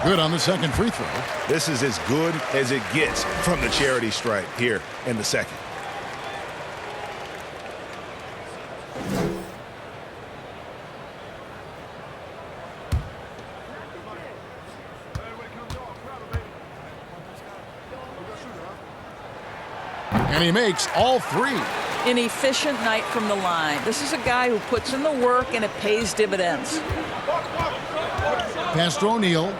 Good on the second free throw. This is as good as it gets from the charity stripe here in the second. And he makes all 3. An efficient night from the line. This is a guy who puts in the work and it pays dividends. Pass to O'Neal.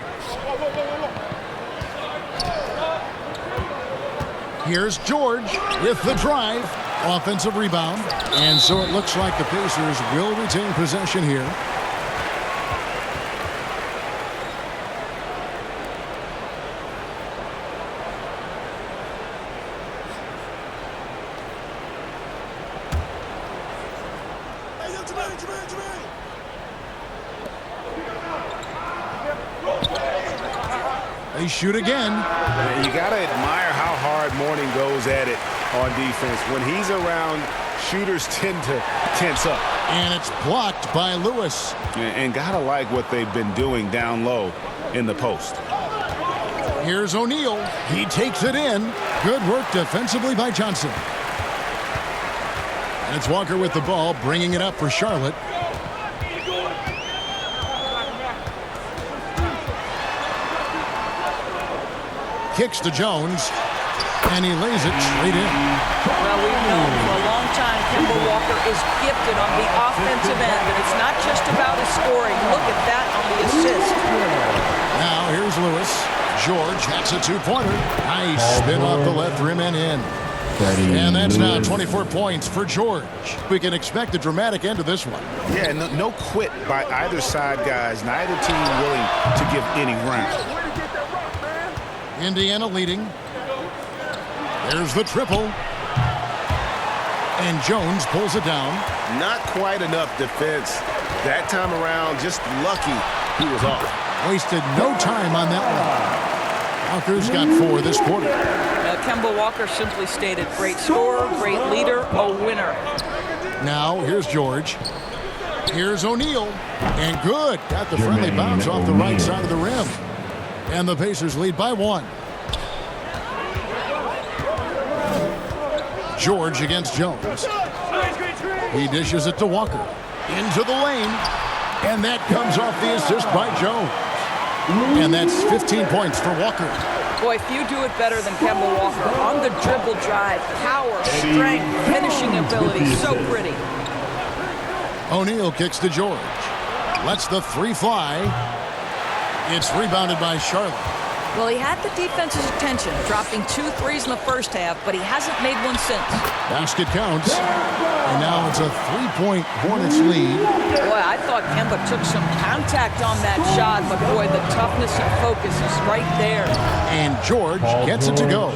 Here's George with the drive. Offensive rebound. And so it looks like the Pacers will retain possession here. They shoot again. You got to admire how hard Mourning goes at it on defense. When he's around, shooters tend to tense up. And it's blocked by Lewis. And got to like what they've been doing down low in the post. Here's O'Neal. He takes it in. Good work defensively by Johnson. And it's Walker with the ball, bringing it up for Charlotte. Kicks to Jones, and he lays it straight in. Well, we've known for a long time Kemba Walker is gifted on the offensive end, and it's not just about his scoring. Look at that on the assist. Now here's Lewis. George hits a two-pointer. Nice spin off the left rim and in. And that's now 24 points for George. We can expect a dramatic end to this one. Yeah, no quit by either side, guys. Neither team willing to give any ground. Indiana leading. There's the triple. And Jones pulls it down. Not quite enough defense. That time around, just lucky he was off. Wasted no time on that one. Walker's got 4 this quarter. Kemba Walker simply stated, great scorer, great leader, a winner. Now here's George. Here's O'Neal. And good. Got the friendly bounce off the right side of the rim. And the Pacers lead by 1. George against Jones. He dishes it to Walker. Into the lane. And that comes off the assist by Jones. And that's 15 points for Walker. Boy, few do it better than Kemba Walker. On the dribble drive, power, strength, finishing ability, so pretty. O'Neal kicks to George. Lets the 3 fly. It's rebounded by Charlotte. Well, he had the defense's attention, dropping 2 threes in the first half, but he hasn't made one since. Basket counts. And now it's a 3-point Hornets lead. Boy, I thought Kemba took some contact on that shot, but boy, the toughness and focus is right there. And George gets it to go.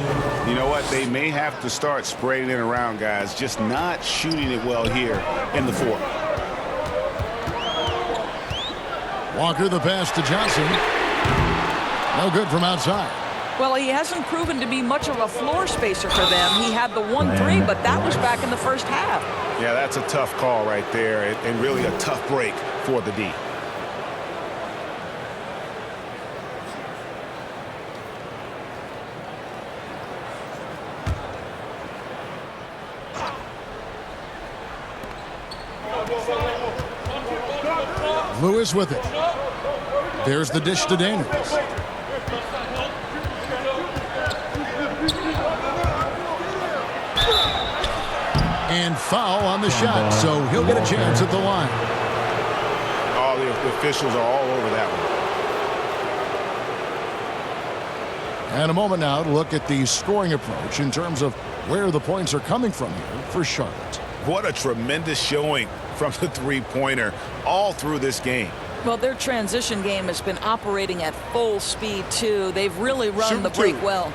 You know what? They may have to start spraying it around, guys. Just not shooting it well here in the fourth. Walker the pass to Johnson. No good from outside. Well, he hasn't proven to be much of a floor spacer for them. He had the 1-3, but that was back in the first half. Yeah, that's a tough call right there, and really a tough break for the D. Lewis with it. There's the dish to Daniels. And foul on the shot, so he'll get a chance at the line. All the officials are all over that one. And a moment now to look at the scoring approach in terms of where the points are coming from here for Charlotte. What a tremendous showing from the three-pointer all through this game. Well, their transition game has been operating at full speed, too. They've really run the break well.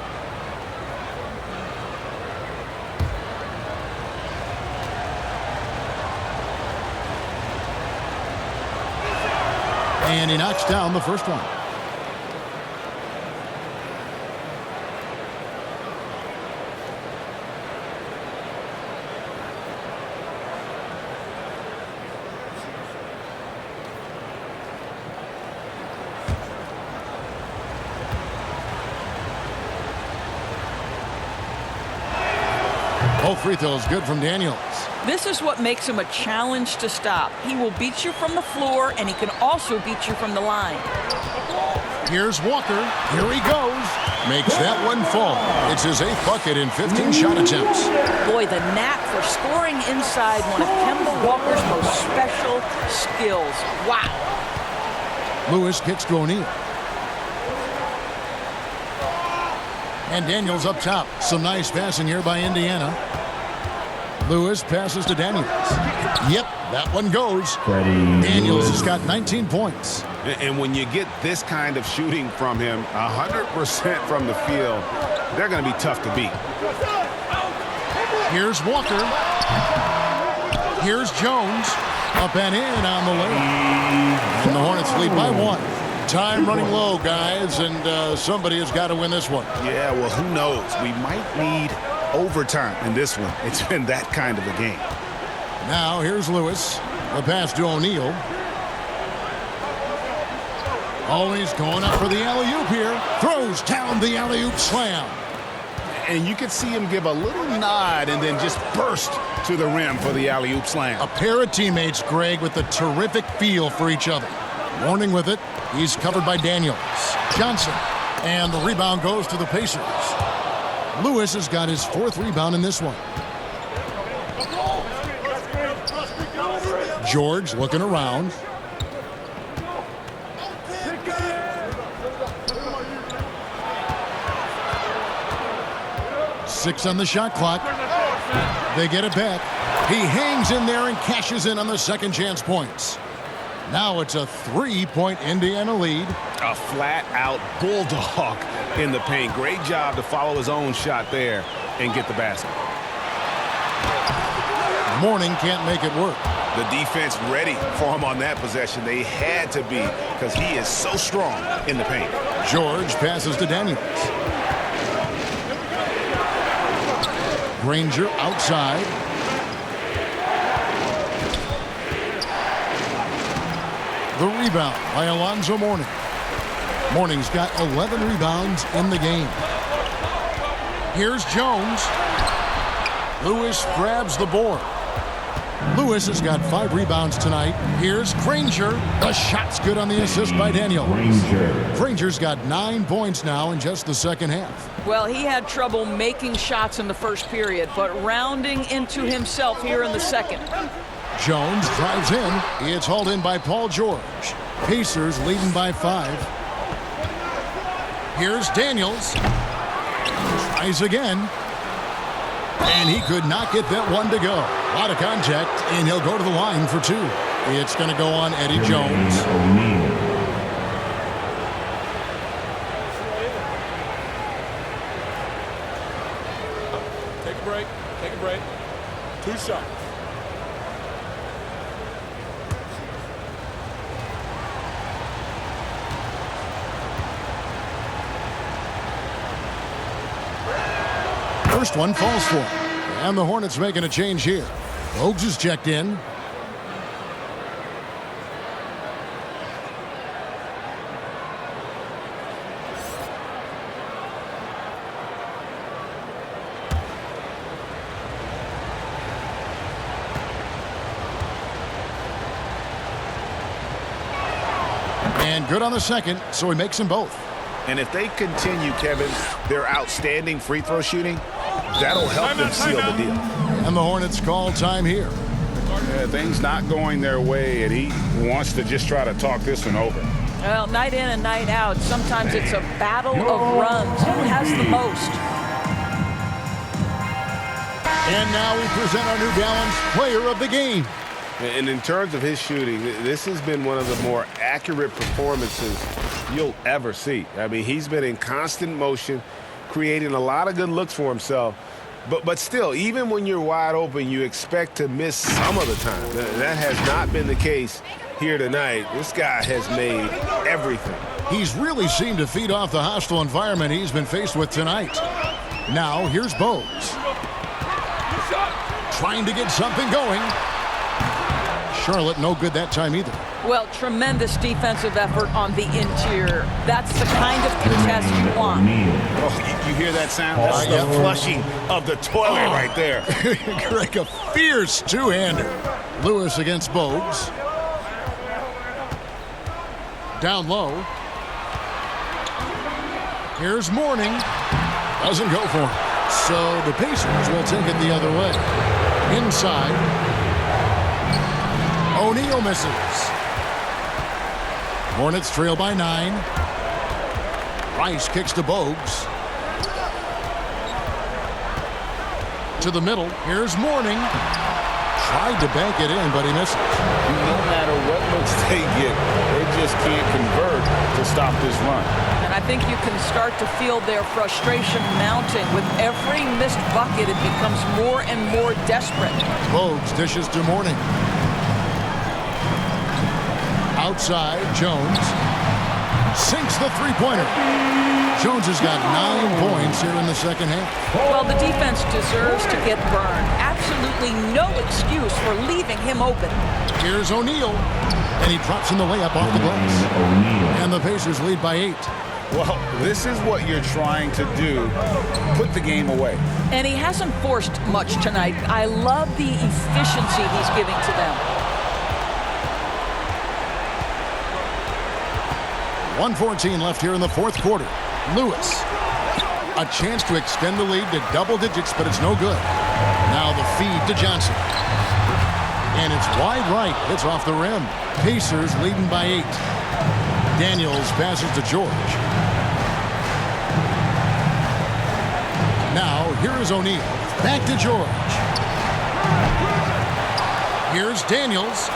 And he knocks down the first one. Both free throws good from Daniels. This is what makes him a challenge to stop. He will beat you from the floor, and he can also beat you from the line. Here's Walker. Here he goes. Makes that one fall. It's his 8th bucket in 15 shot attempts. Boy, the knack for scoring inside, one of Kemba Walker's most special skills. Wow. Lewis kicks to O'Neal. And Daniels up top. Some nice passing here by Indiana. Lewis passes to Daniels. Yep, that one goes. Daniels has got 19 points. And when you get this kind of shooting from him, 100% from the field, they're going to be tough to beat. Here's Walker. Here's Jones. Up and in on the layup. And the Hornets lead by 1. Time running low, guys, and somebody has got to win this one. Yeah, well, who knows? We might need overtime in this one. It's been that kind of a game. Now here's Lewis. The pass to O'Neal. Always going up for the alley-oop here. Throws down the alley-oop slam. And you can see him give a little nod and then just burst to the rim for the alley-oop slam. A pair of teammates, Greg, with a terrific feel for each other. Warning with it. He's covered by Daniels. Johnson. And the rebound goes to the Pacers. Lewis has got his 4th rebound in this one. George looking around. Six on the shot clock. They get it back. He hangs in there and cashes in on the second chance points. Now it's a 3-point Indiana lead. A flat-out bulldog in the paint. Great job to follow his own shot there and get the basket. Mourning can't make it work. The defense ready for him on that possession. They had to be because he is so strong in the paint. George passes to Daniels. Granger outside. The rebound by Alonzo Mourning. Mourning's got 11 rebounds in the game. Here's Jones. Lewis grabs the board. Lewis has got 5 rebounds tonight. Here's Granger. The shot's good on the assist by Daniels. Granger's got 9 points now in just the second half. Well, he had trouble making shots in the first period, but rounding into himself here in the second. Jones drives in. It's hauled in by Paul George. Pacers leading by 5. Here's Daniels. Tries again. And he could not get that one to go. A lot of contact, and he'll go to the line for 2. It's going to go on Eddie Jones. Take a break. Take a break. 2 shots. First one falls for him. And the Hornets making a change here. Bogues is checked in. And good on the second, so he makes them both. And if they continue, Kevin, their outstanding free throw shooting, that'll help them seal the deal. And the Hornets call time here. Yeah, things not going their way, and he wants to just try to talk this one over. Well, night in and night out, sometimes it's a battle of runs. Who has the most? And now we present our New Balance player of the game. And in terms of his shooting, this has been one of the more accurate performances you'll ever see. I mean, he's been in constant motion, creating a lot of good looks for himself. But still, even when you're wide open, you expect to miss some of the time. That has not been the case here tonight. This guy has made everything. He's really seemed to feed off the hostile environment he's been faced with tonight. Now, here's Bogues. Trying to get something going. Charlotte no good that time either. Well, tremendous defensive effort on the interior. That's the kind of contest you want. Oh, you hear that sound? That's the flushing of the toilet right there. Greg, a fierce two-hander. Lewis against Bogues. Down low. Here's Mourning. Doesn't go for him. So the Pacers will take it the other way. Inside. O'Neal misses. Hornets trail by 9. Rice kicks to Bogues. To the middle. Here's Mourning. Tried to bank it in, but he misses. No matter what looks they get, they just can't convert to stop this run. And I think you can start to feel their frustration mounting. With every missed bucket, it becomes more and more desperate. Bogues dishes to Mourning. Outside, Jones sinks the three-pointer. Jones has got 9 points here in the second half. Well, the defense deserves to get burned. Absolutely no excuse for leaving him open. Here's O'Neal, and he drops in the layup off the glass. And the Pacers lead by 8. Well, this is what you're trying to do. Put the game away. And he hasn't forced much tonight. I love the efficiency he's giving to them. 1:14 left here in the fourth quarter. Lewis, a chance to extend the lead to double digits, but it's no good. Now the feed to Johnson. And it's wide right. It's off the rim. Pacers leading by 8. Daniels passes to George. Now here is O'Neal. Back to George. Here's Daniels.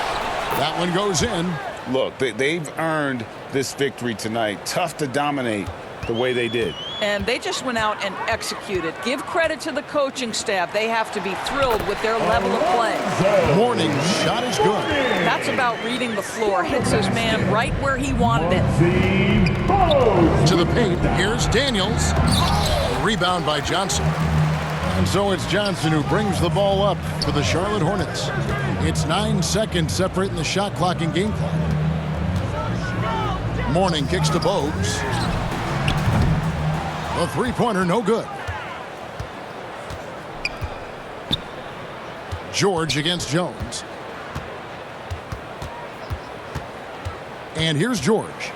That one goes in. Look, they've earned this victory tonight. Tough to dominate the way they did. And they just went out and executed. Give credit to the coaching staff. They have to be thrilled with their level of play. Morning's shot is good. That's about reading the floor. Hits his man right where he wanted it. To the paint. Here's Daniels. A rebound by Johnson. And so it's Johnson who brings the ball up for the Charlotte Hornets. It's 9 seconds separating the shot clock and game clock. Morning kicks to Bogues. The three-pointer no good. George against Jones. And here's George.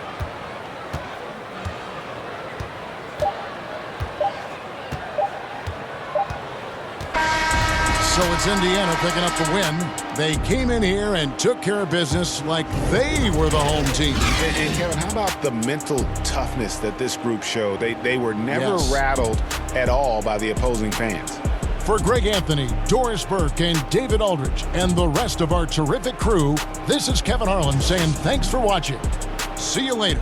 So it's Indiana picking up the win. They came in here and took care of business like they were the home team. And Kevin, how about the mental toughness that this group showed? They were never rattled at all by the opposing fans. For Greg Anthony, Doris Burke, and David Aldridge, and the rest of our terrific crew, this is Kevin Harlan saying thanks for watching. See you later.